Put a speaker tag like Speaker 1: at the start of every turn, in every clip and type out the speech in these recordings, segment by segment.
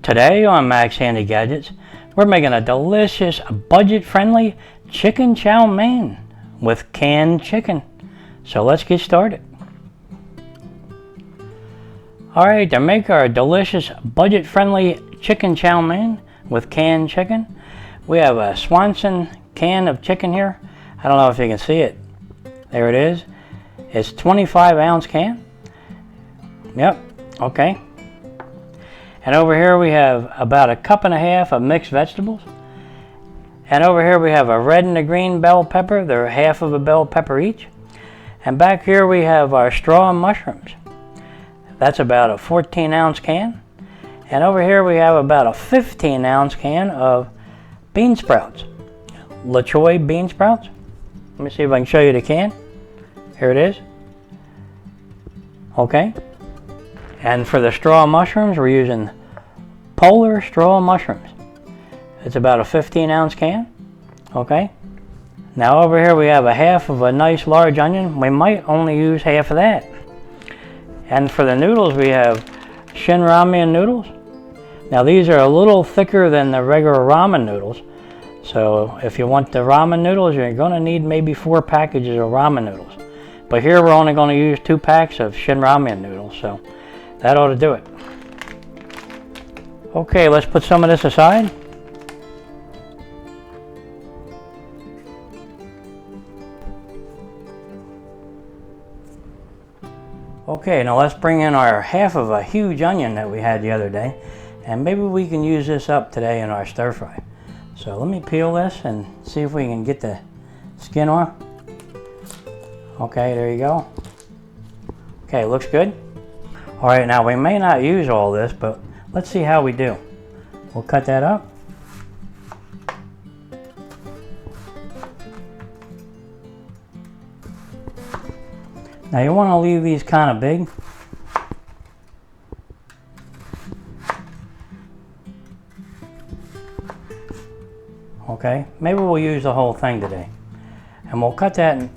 Speaker 1: Today on Max Handy Gadgets, we're making a delicious, budget-friendly chicken chow mein with canned chicken. So let's get started. Alright, to make our delicious, budget-friendly chicken chow mein with canned chicken, we have a Swanson can of chicken here. I don't know if you can see it. There it is. It's 25-ounce can. Yep, okay. And over here we have about a cup and a half of mixed vegetables. And over here we have a red and a green bell pepper. They're half of a bell pepper each. And back here we have our straw mushrooms. That's about a 14-ounce can. And over here we have about a 15-ounce can of bean sprouts. Chow bean sprouts. Let me see if I can show you the can. Here it is. Okay. And for the straw mushrooms, we're using Polar straw mushrooms. It's about a 15-ounce can. Okay. Now over here we have a half of a nice large onion. We might only use half of that. And for the noodles, we have Shin Ramyun noodles. Now these are a little thicker than the regular ramen noodles. So if you want the ramen noodles, you're going to need maybe 4 packages of ramen noodles. But here we're only going to use 2 packs of Shin Ramyun noodles. So that ought to do it. Okay, let's put some of this aside. Okay, now let's bring in our half of a huge onion that we had the other day. And maybe we can use this up today in our stir fry. So let me peel this and see if we can get the skin off. Okay, there you go. Okay, looks good. All right, now we may not use all this, but let's see how we do. We'll cut that up. Now you want to leave these kind of big. Okay, maybe we'll use the whole thing today. And we'll cut that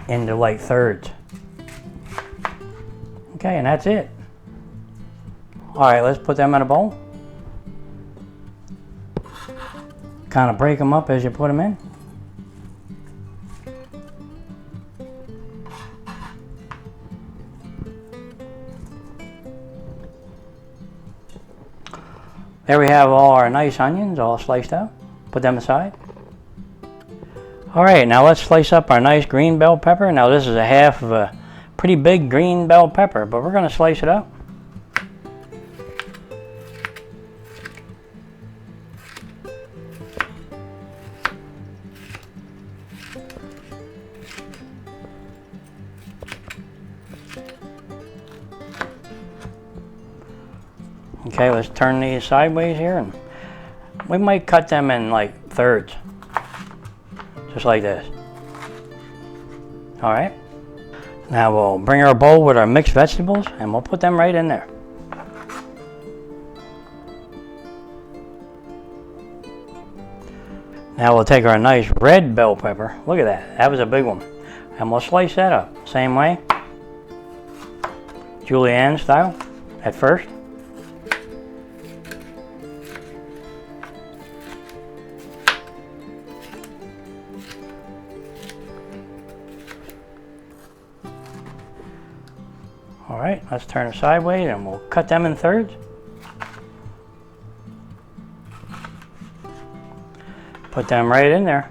Speaker 1: into like thirds. Okay, and that's it. Alright, let's put them in a bowl. Kind of break them up as you put them in. There we have all our nice onions all sliced up. Put them aside. Alright, now let's slice up our nice green bell pepper. Now this is a half of a pretty big green bell pepper, but we're going to slice it up. Okay, let's turn these sideways here, and we might cut them in like thirds. Just like this. Alright. Now we'll bring our bowl with our mixed vegetables and we'll put them right in there. Now we'll take our nice red bell pepper. Look at that. That was a big one. And we'll slice that up. Same way. Julienne style at first. Alright, let's turn it sideways and we'll cut them in thirds. Put them right in there.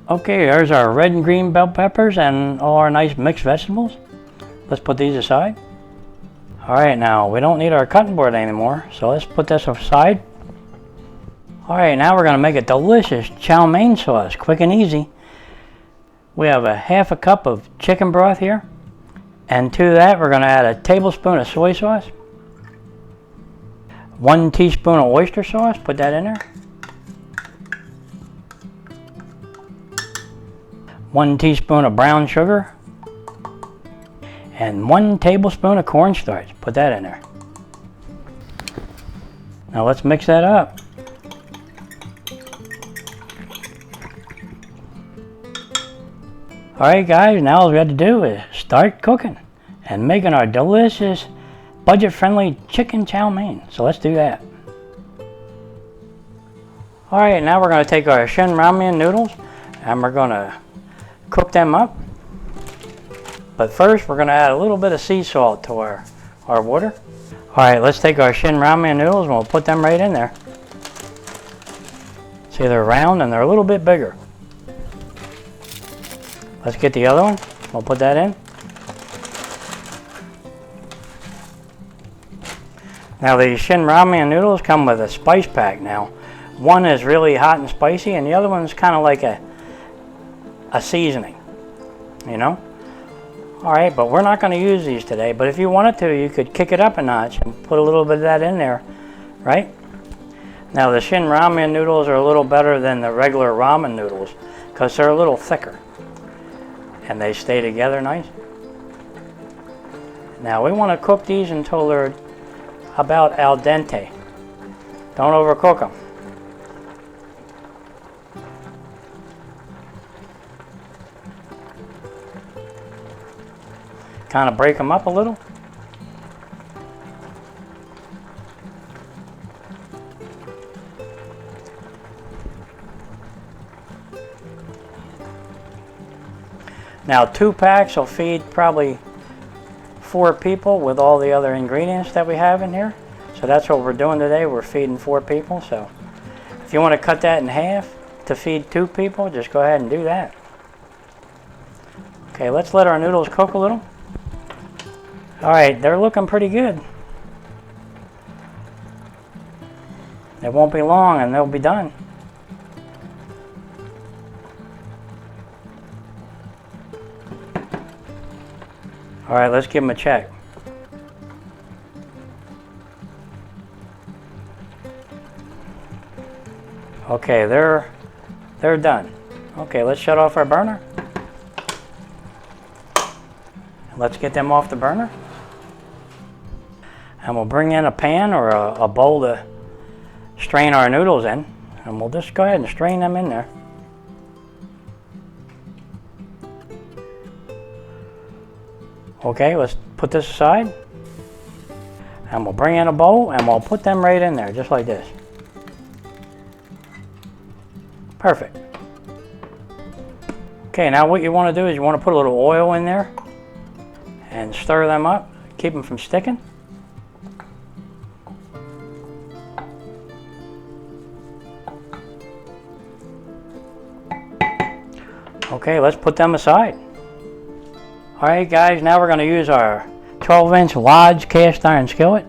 Speaker 1: Okay, there's our red and green bell peppers and all our nice mixed vegetables. Let's put these aside. Alright, now we don't need our cutting board anymore, so let's put this aside. Alright, now we're going to make a delicious chow mein sauce, quick and easy. We have a half a cup of chicken broth here, and to that we're going to add a tablespoon of soy sauce, 1 teaspoon of oyster sauce, put that in there, 1 teaspoon of brown sugar, and 1 tablespoon of cornstarch, put that in there. Now let's mix that up. Alright guys, now all we have to do is start cooking. and making our delicious budget-friendly chicken chow mein. So let's do that. Alright, now we're going to take our Shin Ramyun noodles and we're going to cook them up. But first we're going to add a little bit of sea salt to our water. Alright, let's take our Shin Ramyun noodles and we'll put them right in there. See, they're round and they're a little bit bigger. Let's get the other one. We'll put that in. Now the Shin Ramyun noodles come with a spice pack now. One is really hot and spicy and the other one's kind of like a seasoning, you know? Alright, but we're not going to use these today, but if you wanted to, you could kick it up a notch and put a little bit of that in there, right? Now the Shin Ramyun noodles are a little better than the regular ramen noodles because they're a little thicker and they stay together nice. Now we want to cook these until they're about al dente. Don't overcook them. Kind of break them up a little. Now 2 packs will feed probably 4 people with all the other ingredients that we have in here. So that's what we're doing today. We're feeding 4 people. So if you want to cut that in half to feed 2 people, just go ahead and do that. Okay, let's let our noodles cook a little. Alright, they're looking pretty good. It won't be long and they'll be done. Alright, let's give them a check. Okay, they're done. Okay, let's shut off our burner. Let's get them off the burner. And we'll bring in a pan or a bowl to strain our noodles in. And we'll just go ahead and strain them in there. Okay, let's put this aside. And we'll bring in a bowl and we'll put them right in there, just like this. Perfect. Okay, now what you want to do is you want to put a little oil in there and stir them up, keep them from sticking. Okay, let's put them aside. Alright guys, now we're going to use our 12-inch Lodge cast iron skillet.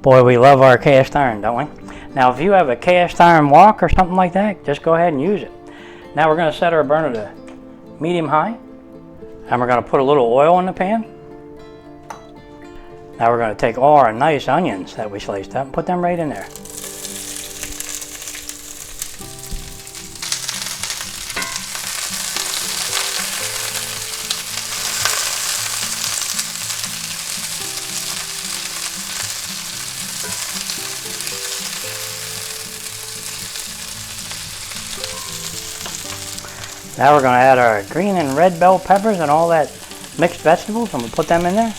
Speaker 1: Boy, we love our cast iron, don't we? Now if you have a cast iron wok or something like that, just go ahead and use it. Now we're going to set our burner to medium-high. And we're going to put a little oil in the pan. Now we're going to take all our nice onions that we sliced up and put them right in there. Now we're going to add our green and red bell peppers and all that mixed vegetables, and we'll put them in there.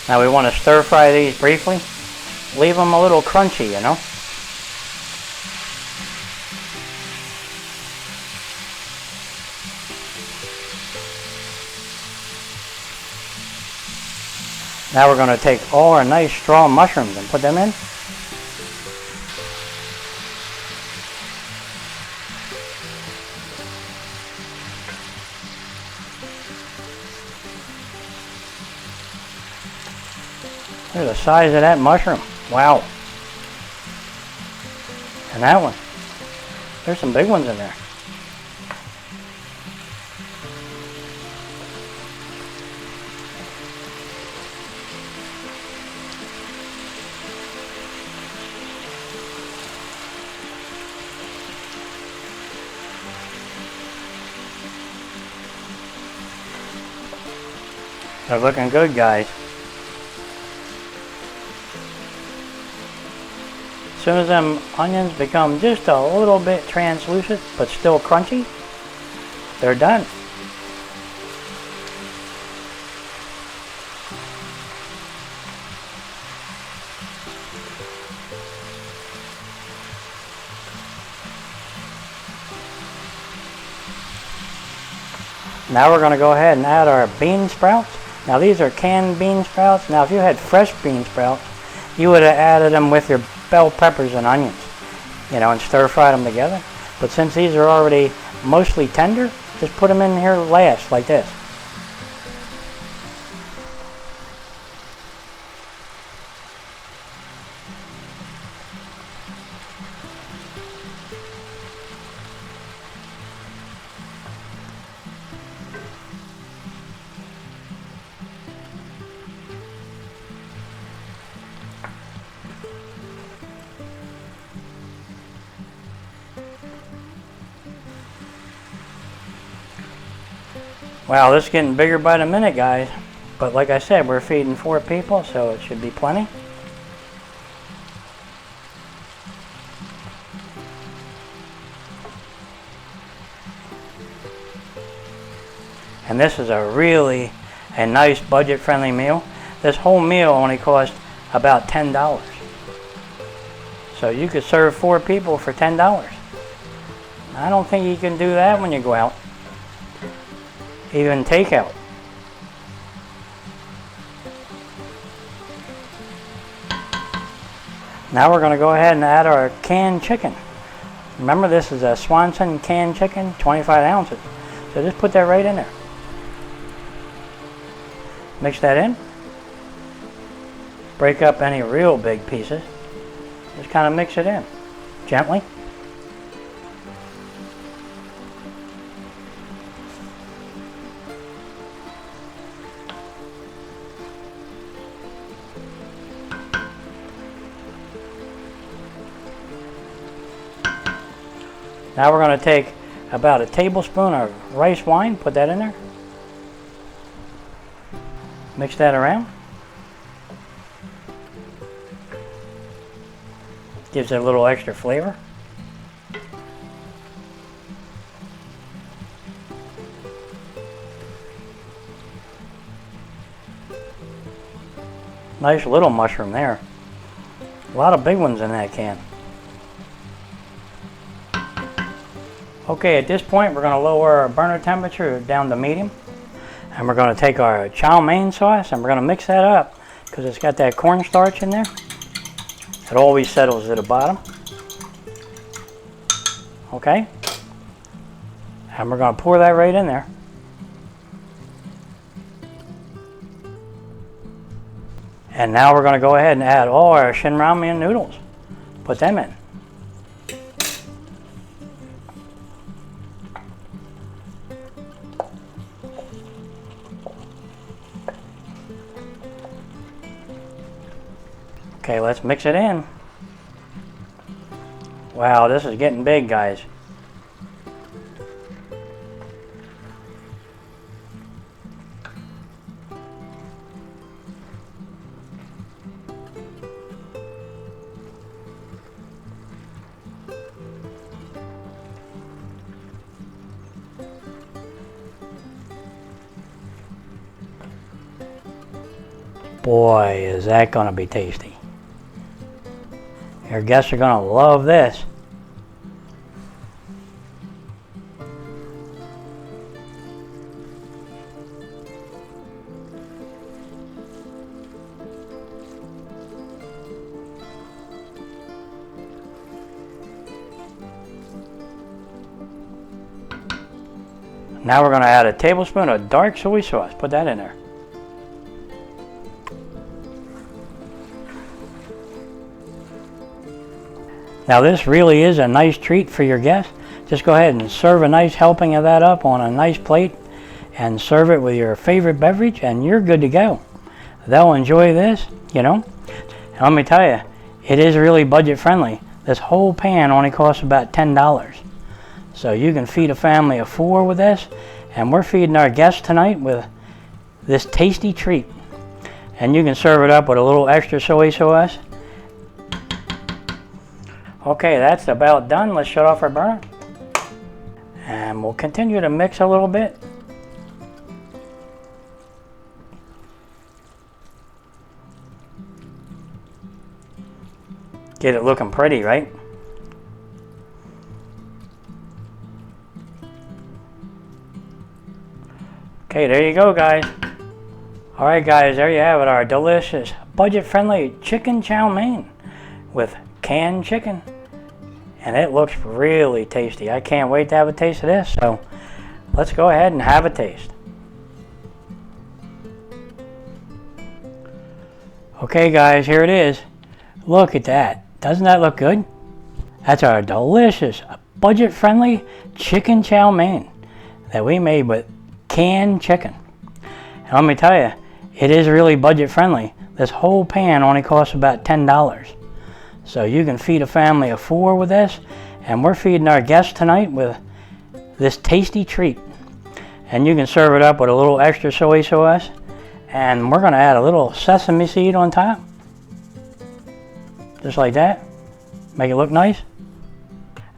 Speaker 1: Now we want to stir fry these briefly. Leave them a little crunchy, you know. Now we're going to take all our nice strong mushrooms and put them in. Look at the size of that mushroom. Wow. And that one. There's some big ones in there. They're looking good, guys. As soon as them onions become just a little bit translucent, but still crunchy, they're done. Now we're going to go ahead and add our bean sprouts. Now these are canned bean sprouts. Now if you had fresh bean sprouts, you would have added them with your bell peppers and onions, you know, and stir fried them together. But since these are already mostly tender, just put them in here last like this. Wow, this is getting bigger by the minute, guys. But like I said, we're feeding 4 people, so it should be plenty. And this is a really nice budget-friendly meal. This whole meal only cost about $10. So you could serve 4 people for $10. I don't think you can do that when you go out. Even takeout. Now we're going to go ahead and add our canned chicken. Remember, this is a Swanson canned chicken, 25 ounces. So just put that right in there. Mix that in. Break up any real big pieces. Just kind of mix it in gently. Now we're going to take about a tablespoon of rice wine, put that in there. Mix that around. Gives it a little extra flavor. Nice little mushroom there. A lot of big ones in that can. Okay, at this point we're going to lower our burner temperature down to medium. And we're going to take our chow mein sauce and we're going to mix that up because it's got that cornstarch in there. It always settles at the bottom. Okay. And we're going to pour that right in there. And now we're going to go ahead and add all our Shin Ramyun noodles. Put them in. Okay, let's mix it in. Wow, this is getting big, guys. Boy, is that going to be tasty. Your guests are going to love this. Now we're going to add a tablespoon of dark soy sauce. Put that in there. Now this really is a nice treat for your guests. Just go ahead and serve a nice helping of that up on a nice plate and serve it with your favorite beverage and you're good to go. They'll enjoy this, you know. And let me tell you, it is really budget friendly. This whole pan only costs about $10. So you can feed a family of 4 with this, and we're feeding our guests tonight with this tasty treat. And you can serve it up with a little extra soy sauce. Okay, that's about done. Let's shut off our burner. And we'll continue to mix a little bit. Get it looking pretty, right? Okay, there you go, guys. All right, guys, there you have it, our delicious, budget-friendly chicken chow mein with canned chicken. And it looks really tasty. I can't wait to have a taste of this, so let's go ahead and have a taste. Okay, guys, here it is. Look at that. Doesn't that look good? That's our delicious, budget-friendly chicken chow mein that we made with canned chicken. And let me tell you, it is really budget-friendly. This whole pan only costs about $10. So you can feed a family of 4 with this, and we're feeding our guests tonight with this tasty treat. And you can serve it up with a little extra soy sauce, and we're going to add a little sesame seed on top. Just like that. Make it look nice.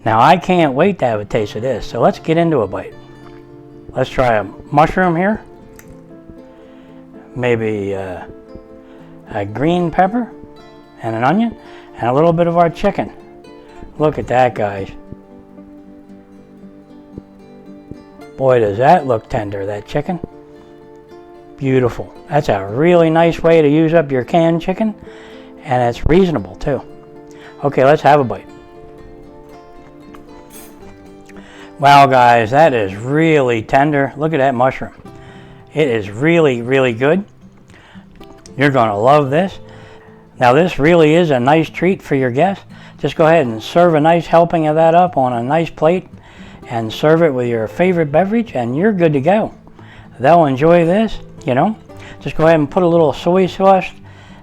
Speaker 1: Now I can't wait to have a taste of this, so let's get into a bite. Let's try a mushroom here. Maybe a green pepper and an onion and a little bit of our chicken. Look at that, guys. Boy, does that look tender, that chicken. Beautiful. That's a really nice way to use up your canned chicken, and it's reasonable too. Okay, let's have a bite. Wow, guys, that is really tender. Look at that mushroom. It is really, really good. You're going to love this. Now, this really is a nice treat for your guests. Just go ahead and serve a nice helping of that up on a nice plate and serve it with your favorite beverage and you're good to go. They'll enjoy this, you know. Just go ahead and put a little soy sauce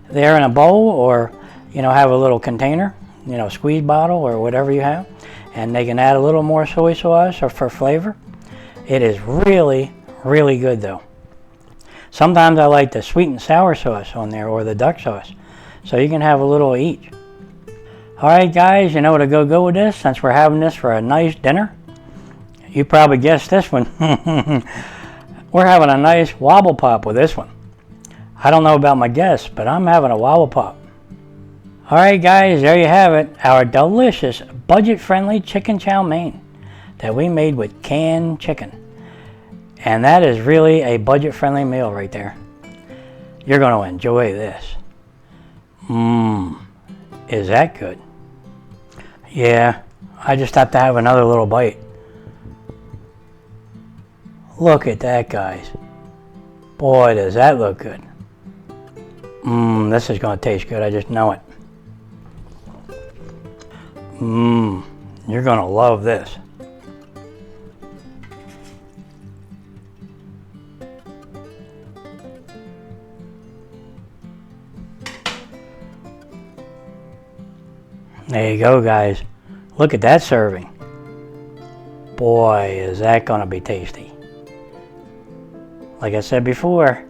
Speaker 1: there in a bowl, or, you know, have a little container, you know, squeeze bottle or whatever you have, and they can add a little more soy sauce or for flavor. It is really, really good though. Sometimes I like the sweet and sour sauce on there, or the duck sauce, so you can have a little each. All right, guys, you know to go with this, since we're having this for a nice dinner. You probably guessed this one. We're having a nice wobble pop with this one. I don't know about my guests, but I'm having a wobble pop. All right, guys, there you have it, our delicious, budget-friendly chicken chow mein that we made with canned chicken. And that is really a budget-friendly meal right there. You're going to enjoy this. Is that good? Yeah, I just have to have another little bite. Look at that, guys. Boy, does that look good. This is going to taste good. I just know it. You're going to love this. There you go, guys. Look at that serving. Boy, is that going to be tasty. Like I said before,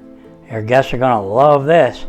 Speaker 1: your guests are going to love this.